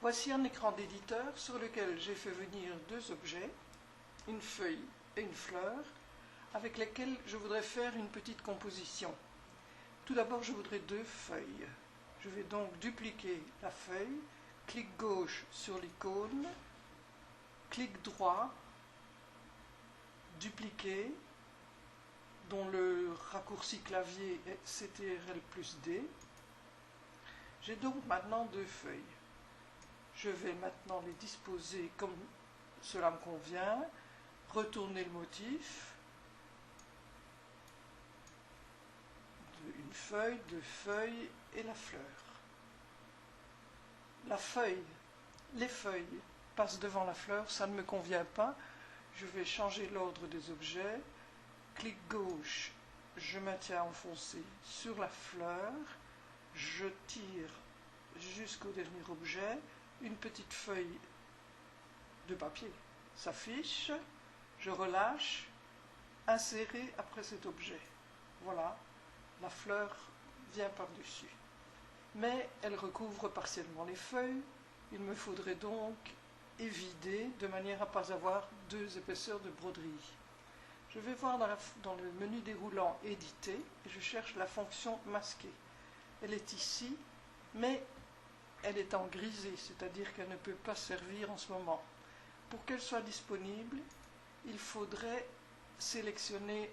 Voici un écran d'éditeur sur lequel j'ai fait venir deux objets, une feuille et une fleur, avec lesquels je voudrais faire une petite composition. Tout d'abord, je voudrais deux feuilles. Je vais donc dupliquer la feuille, clic gauche sur l'icône, clic droit, dupliquer, dont le raccourci clavier est CTRL+D. J'ai donc maintenant deux feuilles. Je vais maintenant les disposer comme cela me convient, retourner le motif, une feuille, deux feuilles et la fleur. Les feuilles passent devant la fleur, ça ne me convient pas. Je vais changer l'ordre des objets. Clic gauche, je maintiens enfoncé sur la fleur, je tire jusqu'au dernier objet, une petite feuille de papier s'affiche, je relâche, insérer après cet objet. Voilà, la fleur vient par-dessus. Mais elle recouvre partiellement les feuilles, il me faudrait donc évider de manière à ne pas avoir deux épaisseurs de broderie. Je vais voir dans le menu déroulant éditer et je cherche la fonction masquer. Elle est ici, mais elle est en grisé, c'est-à-dire qu'elle ne peut pas servir en ce moment. Pour qu'elle soit disponible, il faudrait sélectionner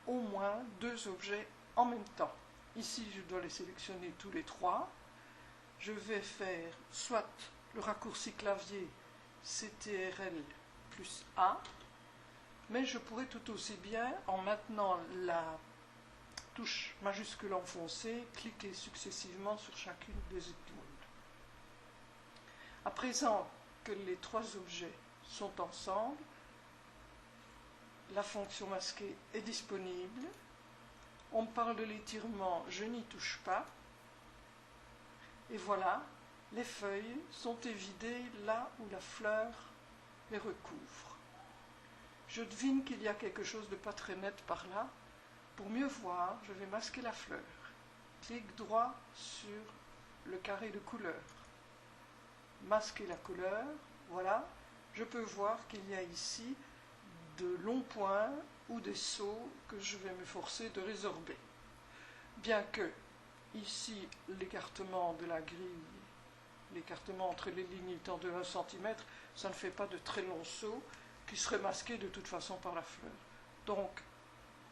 au moins deux objets en même temps. Ici, je dois les sélectionner tous les trois. Je vais faire soit le raccourci clavier CTRL+A, mais je pourrais tout aussi bien, en maintenant la touche majuscule enfoncée, cliquer successivement sur chacune des icônes. À présent que les trois objets sont ensemble, la fonction masquer est disponible. On me parle de l'étirement, je n'y touche pas. Et voilà, les feuilles sont évidées là où la fleur les recouvre. Je devine qu'il y a quelque chose de pas très net par là. Pour mieux voir, je vais masquer la fleur. Clic droit sur le carré de couleur. Masquer la couleur, voilà. Je peux voir qu'il y a ici de longs points ou des sauts que je vais m'efforcer de résorber. Bien que ici l'écartement de la grille, l'écartement entre les lignes étant de 1 cm, ça ne fait pas de très longs sauts qui seraient masqués de toute façon par la fleur. Donc,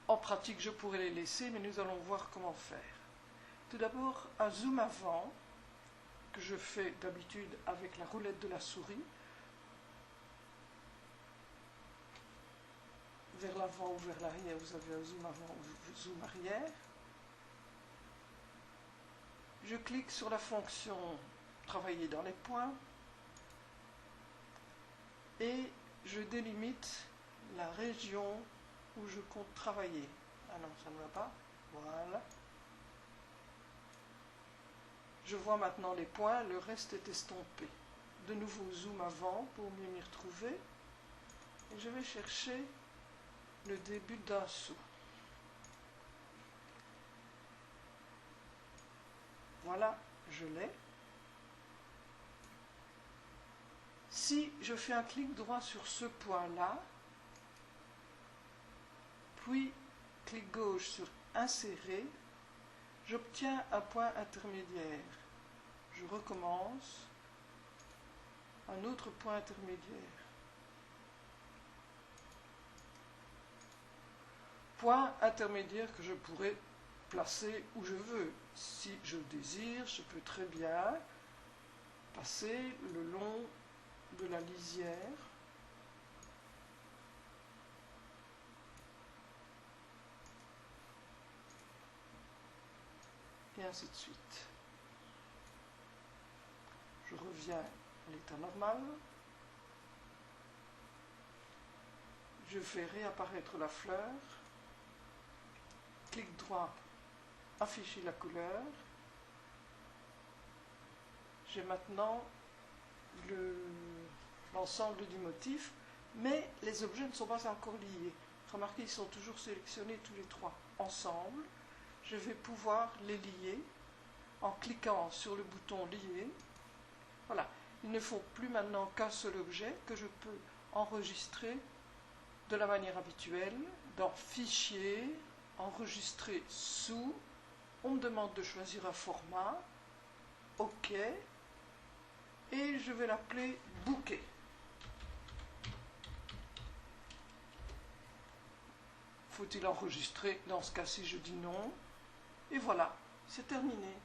en pratique, je pourrais les laisser, mais nous allons voir comment faire. Tout d'abord, un zoom avant, que je fais d'habitude avec la roulette de la souris, vers l'avant ou vers l'arrière, vous avez un zoom avant ou zoom arrière. Je clique sur la fonction travailler dans les points et je délimite la région où je compte travailler. Ah non, ça ne va pas. Voilà. Je vois maintenant les points, le reste est estompé. De nouveau zoom avant pour mieux m'y retrouver. Et je vais chercher le début d'un saut. Voilà, je l'ai. Si je fais un clic droit sur ce point-là, puis clic gauche sur insérer, j'obtiens un point intermédiaire. Je recommence, un autre point intermédiaire. Point intermédiaire que je pourrais placer où je veux. Si je désire, je peux très bien passer le long de la lisière. Et ainsi de suite. Je reviens à l'état normal. Je fais réapparaître la fleur. Clic droit, afficher la couleur. J'ai maintenant l'ensemble du motif, mais les objets ne sont pas encore liés. Remarquez, ils sont toujours sélectionnés tous les trois ensemble. Je vais pouvoir les lier en cliquant sur le bouton lier. Voilà, ils Il ne faut plus maintenant qu'un seul objet que je peux enregistrer de la manière habituelle, dans Fichier, Enregistrer sous. On me demande de choisir un format. OK. Et je vais l'appeler bouquet. Faut-il enregistrer? Dans ce cas-ci, je dis non. Et voilà, c'est terminé.